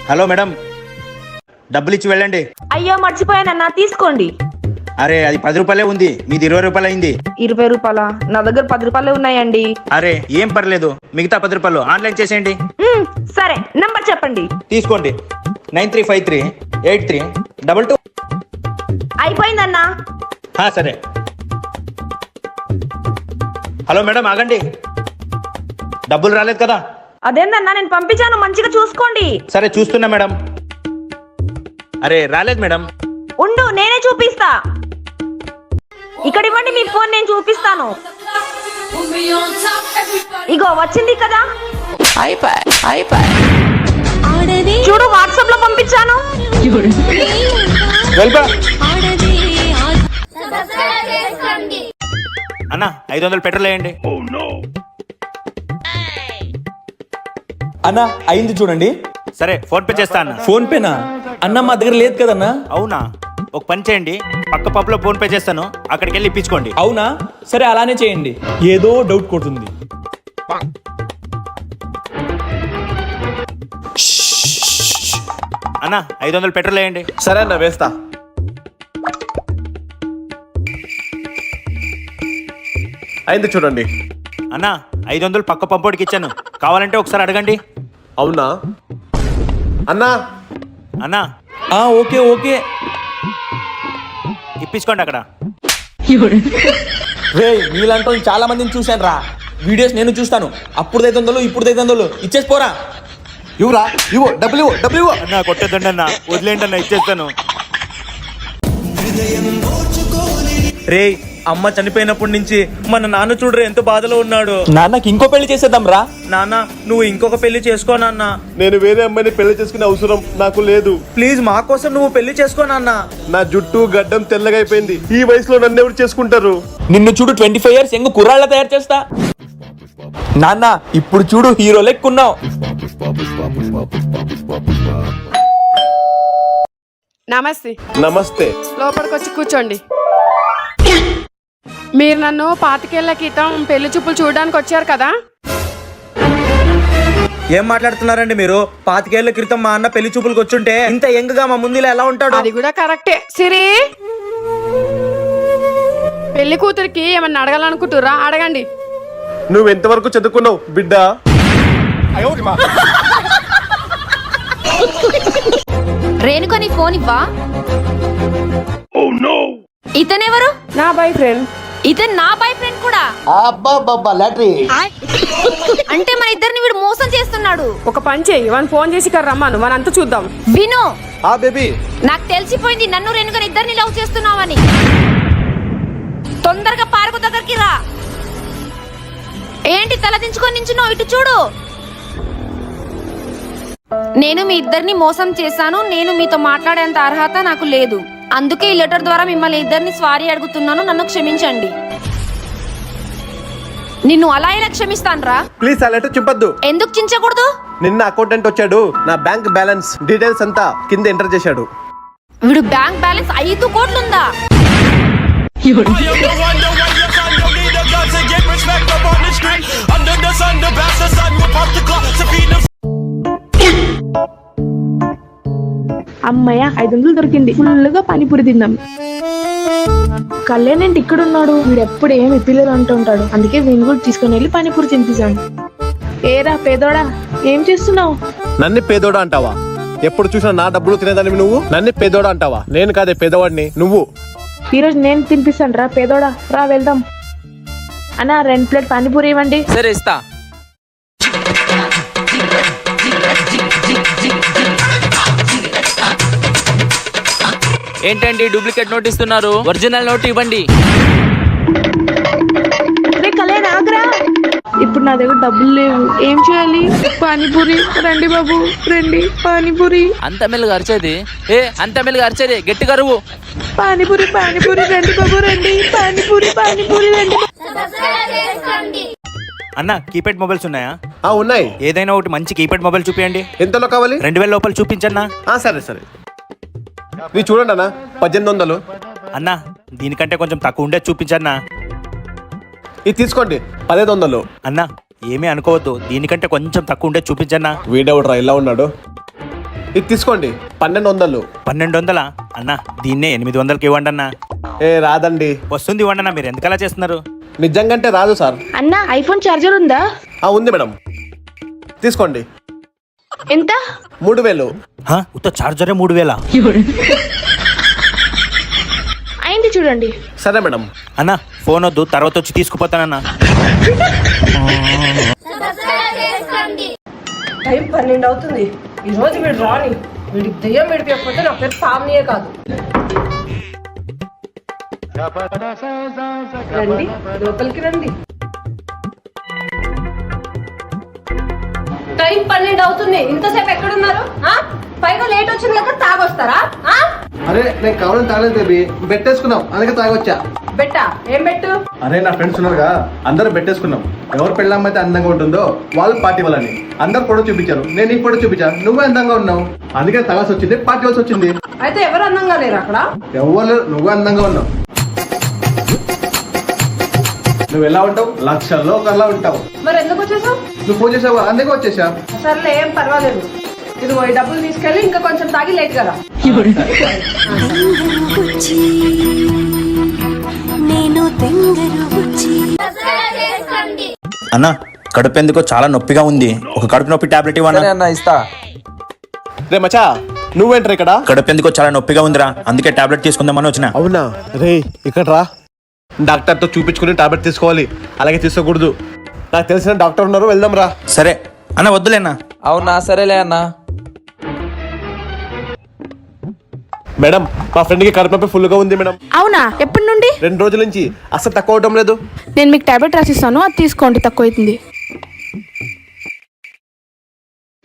Hello madam, డబ్బులు ఇచ్చి వెళ్ళండి. అయ్యో మర్చిపోయానన్నా, తీసుకోండి. అరే అది 10 రూపాయలే ఉంది, మీది 20 రూపాయలు అయింది. 20 రూపాయలా? నా దగ్గర 10 రూపాయలే ఉన్నాయండి. అరే ఏం పర్లేదు, మిగతా 10 రూపాయలు ఆన్లైన్ చేసేయండి. సరే, నంబర్ చెప్పండి. తీసుకోండి. 93538322. అయిపోయిందన్నా. సరే. హలో మేడం, ఆగండి. డబ్బులు రాలేదు కదా? అదేందన్నా, నేను పంపించాను, మంచిగా చూసుకోండి. సరే చూస్తున్నా మేడం. అరే రాలేదు మేడం. ఉండు, నేనే చూపిస్తా. ఇక్కడ ఇవ్వండి మీ ఫోన్, నేను చూపిస్తాను. ఇగో వచ్చింది కదా. చూడు, వాట్సాప్ లో పంపించాను. అన్నా 500 పెట్రోల్ వేయండి. అన్నా అయింది చూడండి. సరే ఫోన్ పే చేస్తా అన్న. ఫోన్ పేనా? అన్న మా దగ్గర లేదు కదన్నా. అవునా? ఒక పని చేయండి, పక్క పప్పులో ఫోన్ పే చేస్తాను, అక్కడికి వెళ్ళి ఇప్పించుకోండి. అవునా? సరే అలానే చేయండి. ఏదో డౌట్ కొడుతుంది. అన్నా 500 పెట్రోల్ వేయండి. సరే అన్న, వేస్తా. అయింది చూడండి. అన్నా 500 పక్క పంపోడికి ఇచ్చాను, కావాలంటే ఒకసారి అడగండి. అవునా అన్నా? అన్నా ఓకే ఓకే, ఇప్పించుకోండి అక్కడ. రే మీలాంటి చాలా మందిని చూశాను రా. వీడియోస్ నేను చూస్తాను. అప్పుడు 500, ఇప్పుడు 500 ఇచ్చేసి పోరా. ఇవ్వరా, ఇవ్వు, డబ్బులు ఇవ్వు, డబ్బులు ఇవ్వు. అన్నా కొట్టేదండి అన్న, వదిలేండి అన్న, ఇచ్చేస్తాను. రే అమ్మ చనిపోయినప్పటి నుంచి మన నాన్న చూడరు ఎంత బాధలో ఉన్నాడు. నాన్నకి ఇంకో పెళ్లి చేసేద్దాం రా. నాన్న నువ్వు ఇంకొక పెళ్లి చేసుకో నాన్న. నేను వేరే అమ్మాయిని పెళ్లి చేసుకునే అవసరం నాకు లేదు. ప్లీజ్ మా కోసం నువ్వు పెళ్లి చేసుకో నాన్న. నా జుట్టు గడ్డం తెల్లగా అయిపోయింది. ఈ వయసులో నన్ను ఎవరు చేసుకుంటారు? నిన్ను చూడు 25 years యంగ్ కుర్రాళ్ళ తయారు చేస్తా. నాన్న ఇప్పుడు చూడు హీరో లెక్కున్నావు. నమస్తే. నమస్తే. లోపలికి వచ్చి కూర్చోండి. మీరు నన్ను 25 ఏళ్ల క్రితం పెళ్లి చూపులు చూడడానికి వచ్చారు కదా? ఏం మాట్లాడుతున్నారండి మీరు? 25 ఏళ్ల క్రితం మా అన్న పెళ్లి చూపులకు వచ్చుంటే ఇంత యంగ్ గా మా ముందులో ఎలా ఉంటాడు? అది కూడా కరెక్టే. సిరి, పెళ్లి కూతురికి ఏమన్నా అడగాలనుకుంటురా? అడగండి. నువ్వు ఎంతవరకు చదువుకున్నావు బిడ్డ? రేణుక నీ ఫోన్ ఇవ్వా. ఇతనెవరు? నా బాయ్ ఫ్రెండ్. ఇతను నా బాయ్ ఫ్రెండ్ కూడా. అంటే మన ఇద్దరిని వీడు మోసం చేస్తున్నాడు. ఒక పని చెయ్యి, వాడిని ఫోన్ చేసి ఇక్కడ రమ్మాను, మన అంతా చూద్దాం. విను, బేబీ, నాకు తెలిసిపోయింది నన్ను రేణుకని ఇద్దరిని లవ్ చేస్తున్నావని. తొందరగా పార్కు దగ్గరికి రా. ఏంటి తల దించుకొని నించున్నావు? ఇటు చూడు. నేను మీ ఇద్దరిని మోసం చేశాను. నేను మీతో మాట్లాడేంత అర్హత నాకు లేదు. అందుకే ఈ లెటర్ ద్వారా మిమ్మల్ని ఇద్దరిని సారీ అడుగుతున్నాను. నన్ను క్షమించండి. నిన్ను అలా ఎలా క్షమిస్తానురా? ప్లీజ్ ఆ లెటర్ చింపద్దు. ఎందుకు చించకూడదు? నిన్న అకౌంటెంట్ వచ్చాడు, నా బ్యాంక్ బ్యాలెన్స్ డీటెయిల్స్ అంతా కింద ఎంటర్ చేశాడు. వీడు బ్యాంక్ బ్యాలెన్స్ 5 కోట్లుందా? అమ్మయ్య, 500 దొరికింది. ఫుల్ గా పానీపూరి తిందాం. కళ్యాణ్ ఏంటి ఇక్కడ ఉన్నాడు? వీడు ఎప్పుడు ఏమి పిల్లలు అంటుంటాడు. అందుకే వీడిని కూడా తీసుకుని వెళ్ళి పానీపూరి తినిపిస్తాను. ఏరా పేదోడా, ఏం చేస్తున్నావు? నన్ను పేదోడా అంటావా? ఎప్పుడు చూసినా నా డబ్బులు తినేదాన్ని నువ్వు నన్ను పేదోడా అంటావా? నేను కాదే పేదవాడిని, నువ్వు. ఈరోజు నేను తినిపిస్తాను రా పేదోడా, రా వెళ్దాం. అన్న 2 ప్లేట్ పానీపూరి ఇవ్వండి. సరే ఇస్తా. ఏంటండి డూప్లికేట్ నోట్ ఇస్తున్నారు? ఒరిజినల్ నోట్ ఇవ్వండి. కళ్యాణ్ ఆగ్రా, ఇప్పుడు నా దగ్గర డబ్బులు లేవు, ఏం చేయాలి? పానీపూరి రండి బాబు, రండి పానీపూరి. అంత మెల్లగా అరిచేది? అంత మెల్లగా అరిచేది గట్టిగా అరువు. పానీపూరి పానీపూరి రండి బాబు, రండి పానీపూరి పానీపూరి రండి. అన్న కీప్యాడ్ మొబైల్స్ ఉన్నాయా? ఉన్నాయి. ఏదైనా ఒకటి మంచి కీప్యాడ్ మొబైల్ చూపించండి. ఎంతలో కావాలి? 2000 లోపల చూపించన్నా. సరే సరే, మీరు చూడండి అన్న, 1800. అన్న దీనికంటే కొంచెం తక్కువ ఉండేది చూపించన్నా. ఇది తీసుకోండి, 1500. అన్న ఏమీ అనుకోవద్దు, దీనికంటే కొంచెం తక్కువ ఉండేది చూపించన్నా. వీడెవడరా ఇలా ఉన్నాడు? ఇది తీసుకోండి 1200. 1200 అన్నా, దీన్నే 800కి ఇవ్వండి అన్నా. ఏ రాదండి. వస్తుంది ఇవ్వండి అన్నా, మీరు ఎందుకలా చేస్తున్నారు? నిజంగా అంటే రాదు సార్. అన్న ఐఫోన్ ఛార్జర్ ఉందా? ఉంది మేడం, తీసుకోండి. ఎంత? 3000. ఉత్త చార్జరే 3000? అయింది చూడండి. సరే మేడం. అన్నా ఫోన్ వద్దు, తర్వాత వచ్చి తీసుకుపోతానన్నా. టైం 12 అవుతుంది. ఈ రోజు వీడు రాని, వీడికి దెయ్యం విడిపోకపోతే నా పేరు సామ్నియే కాదు. రండి లోపలికి రండి. టైం 12 అవుతుంది. ఇంతసేపు ఎక్కడున్నారు? పైగా లేట్ వచ్చింది కదా తాగొస్తారా? అరే నేను కావాలని తాగలేదు బేబీ, బెట్టేసుకున్నాం అందుకే తాగొచ్చా. బెట్టా? ఏం బెట్టు? అరే నా ఫ్రెండ్స్ ఉన్నారుగా, అందరూ బెట్టేసుకున్నాం. ఎవరు పెళ్ళాం అయితే అందంగా ఉంటుందో వాళ్ళు పార్టీ వాళ్ళని. అందరు ఫోటో చూపించారు, నేను ఈ ఫోటో చూపించాను, నువ్వే అందంగా ఉన్నావు, అందుకే తాగాల్సి వచ్చింది, పార్టీ వాళ్ళసి వచ్చింది. అయితే ఎవరు అందంగా లేరు అక్కడ? ఎవరు? నువ్వే అందంగా ఉన్నావు. నువ్వు ఎలా ఉంటావు? లక్షల్లో ఒకలా ఉంటావు. మరి ఎందుకు వచ్చేసావు? నువ్వు ఫోన్ చేసావు, అందుకే వచ్చేసా. సర్లే, ఏం పర్వాలేదు. ఇదిగో ఈ డబ్బులు తీసుకెళ్ళి ఇంకా కొంచెం తాగి లేట్ కదా. అన్నా కడుపు ఎందుకో చాలా నొప్పిగా ఉంది, ఒక కడుపు నొప్పి టాబ్లెట్ ఇవ్వనా? అన్న ఇస్తా. రే మచా, నువ్వేంట్రా ఇక్కడ? కడుపు ఎందుకో చాలా నొప్పిగా ఉందిరా, అందుకే టాబ్లెట్ తీసుకుందామని వచ్చిన. అవునా? రే ఇక్కడ రా, డాక్టర్తో చూపించుకుని టాబ్లెట్ తీసుకోవాలి, అలాగే తీసుకోకూడదు. నాకు తెలిసిన డాక్టర్ ఉన్నారు, వెళ్దాం రా. సరే అన్న, వద్దులేనా? అవునా, సరేలే అన్న. మేడం మా ఫ్రెండ్కి కడుపు నొప్పి ఫుల్గా ఉంది మేడం. అవునా? ఎప్పటి నుండి? 2 రోజుల నుంచి అసలు తక్కువ అవడం లేదు. నేను మీకు టాబ్లెట్ రాసిస్తాను, అది తీసుకోండి, తక్కువ అవుతుంది.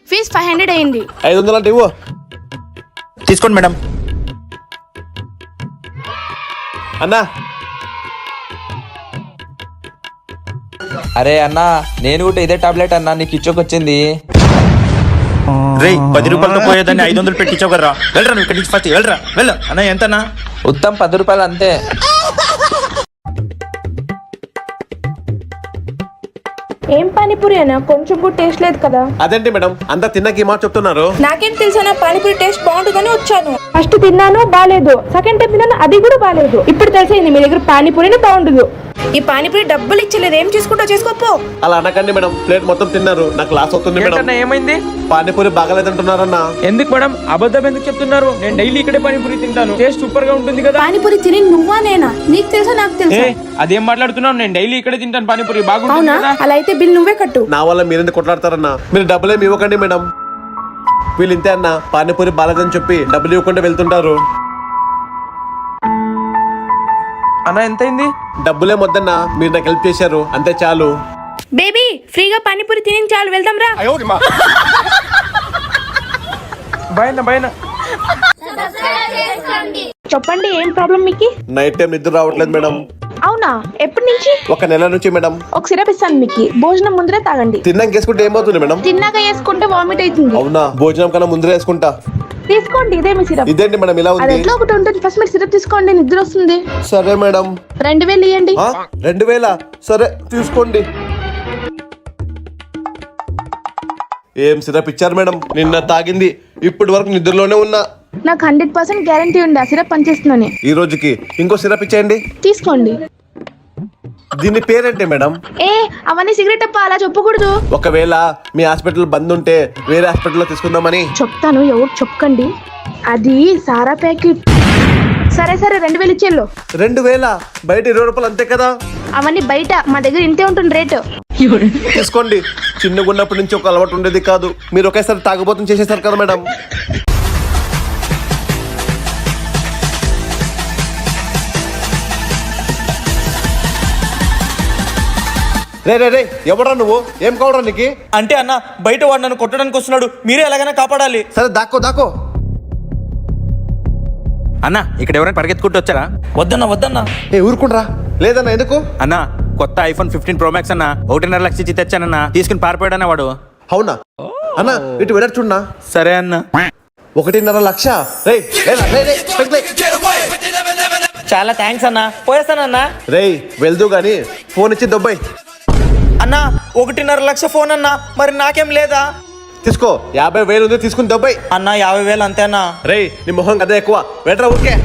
ఫీజ్ 500 అయింది. 500 అంటే ఇవ్వు. తీసుకోండి మేడం. అన్నా అరే అన్న, నేను కూడా ఇదే టాబ్లెట్ అన్నా, నీకు ఇచ్చోకొచ్చింది. రే 10 రూపాయలతో పోయేదాన్ని 500 పెట్టించావు కదరా, వెళ్ళరా నువ్వు ఇక్కడి నుంచి ఫస్ట్, వెళ్ళరా వెళ్ళు. అన్న ఎంతన్నా? ఉత్తమ్ 10 రూపాయలు అంతే. ఏం పానీపూరి అయినా కొంచెం కూడా టేస్ట్ లేదు కదా? అదేంటి మేడం అంతా తిన్నాక ఈ మాట చెప్తున్నారు? నాకేం తెలుసా, పానీపూరి టేస్ట్ బాగుంటుందని వచ్చాను. ఫస్ట్ తిన్నాను బాలేదు, సెకండ్ టైం తిన్నాను అది కూడా బాలేదు. ఇప్పుడు తెలిసింది మీ దగ్గర పానీపూరిని బాగుండదు. ఈ పానీపూరి డబ్బులు ఇచ్చలేదు, ఏం చేసుకుంటా చేసుకోపో. అలా అనకండి మేడం, ప్లేట్ మొత్తం తిన్నారు, నాకు లాస్ అవుతుంది మేడం. ఏంటన్నా, ఏమైంది? పానీపూరి బాగాలేదంటున్నారన్నా. ఎందుకు మేడం అబద్ధం ఎందుకు చెప్తున్నారు? నేను డైలీ ఇక్కడే పానీపూరి తింటాను, టేస్ట్ సూపర్ గా ఉంటుంది కదా. పానీపూరి తిని నువ్వా నేనా? నీకు తెలుసా నాకు తెలుసా? అదేం మాట్లాడుతున్నావు? నేను డైలీ ఇక్కడే తింటాను పానీపూరి, అవునా? బాగుంటుంది కదా. అలా అయితే బిల్ నువ్వే కట్టు. నా వల్ల మీరెందుకు కొట్లాడతారన్నా? మీరు డబ్బులేమి ఇవ్వకండి మేడం. వీళ్ళు ఇంతే అన్న, పానీపూరి బాగాలేదని చెప్పి డబ్బులు ఇవ్వకుండా వెళ్తుంటారు. అన్న ఎంతైంది? డబ్బులే వద్దన్నా, మీరు నాకు హెల్ప్ చేశారు, అంతే చాలు. బేబీ ఫ్రీగా పానీపూరి తిని చాలు, వెళ్దాం రా. బయన చెప్పండి ఏం ప్రాబ్లం మీకు? నైట్ టైం నిద్ర రావట్లేదు మేడం. అవునా? ఎప్పటి నుంచి? 1 నెల నుంచి మేడం. ఒక సిరప్ ఇస్తాను మీకు, భోజనం ముందరే తాగండి. తిన్నాక వేసుకుంటే ఏమవుతుంది మేడం? తిన్నాక వేసుకుంటే వామిట్ అవుతుంది. అవునా? భోజనం కన్నా ముందరే వేసుకుంటా. తీసుకోండి, ఇదే మీ సిరప్. ఇదేంటి మేడం ఇలా అది ఉంది? ఎట్లా ఒకటి ఉంటుంది, ఫస్ట్ మీరు సిరప్ తీసుకోండి, నిద్ర వస్తుంది. సరే మేడం. 2000 ఇవ్వండి. 2000? సరే తీసుకోండి. ఏం సిరప్ ఇచ్చారు మేడం? నిన్న తాగింది, ఇప్పటి వరకు నిద్రలోనే ఉన్నా. నాకు 100% గ్యారంటీ ఉంది, ఆ సిరప్ పనిచేస్తుందని. ఈ రోజుకి ఇంకో సిరప్ ఇచ్చేయండి. తీసుకోండి. దీని పేరేంటి మేడం? ఏ అవన్నీ సిగరెట్ అప్ప, అలా చెప్పకూడదు. ఒకవేళ మీ హాస్పిటల్ బంద్ ఉంటే వేరే హాస్పిటల్లో తీసుకుందామని. చెప్తాను, ఎవరు చెప్పకండి. అది సారా ప్యాకెట్. సరే 2000 ఇచ్చేళ్ళు. 2000? బయట 20 రూపాయలు అంతే కదా? అవన్నీ బయట, మా దగ్గర ఇంతే ఉంటుంది రేటు. తీసుకోండి. చిన్నగా ఉన్నప్పటి నుంచి ఒక అలవాటు ఉండేది కాదు, మీరు ఒకేసారి తాగబోతం చేసేసారు కదా మేడం. రే రే రే, ఎవడా నువ్వు? ఏం కావడా నీకు? అంటే అన్న, బయట వాడు నన్ను కొట్టడానికి వస్తున్నాడు, మీరే ఎలాగైనా కాపాడాలి. సరే దాక్కో. అన్న ఇక్కడ ఎవరైనా పరిగెత్తుకుంటూ వచ్చారా? వద్దన్నా. ఏ ఊరుకుండ్రా. లేదన్నా, ఎందుకు? అన్న కొత్త ఐఫోన్ 15 Pro Max అన్న 1.5 లక్షలు ఇచ్చి తెచ్చానన్న, తీసుకుని పారిపోయాడన్న వాడు. అవునా? అన్న ఇటు వెళ్ళారు చూడన్నా. సరే అన్న. 1.5 లక్ష? రేయ్ చాలా థ్యాంక్స్ అన్న, పోయేస్తానన్నా. రేయ్ వెళ్దు గాని ఫోన్ ఇచ్చి దొబ్బాయి. అన్నా 1.5 లక్ష ఫోన్ అన్నా, మరి నాకేం లేదా? తీసుకో 50,000 ఉంది, తీసుకుని దబ్బాయి. అన్న 50,000 అంతేనా? రేయ్ నీ మొహం కదా ఎక్కువ, వెళ్ళరా ఊరికే.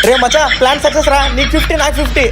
రే మచ్చా ప్లాన్ సక్సెస్ రా, నీకు 50 నాకు 50.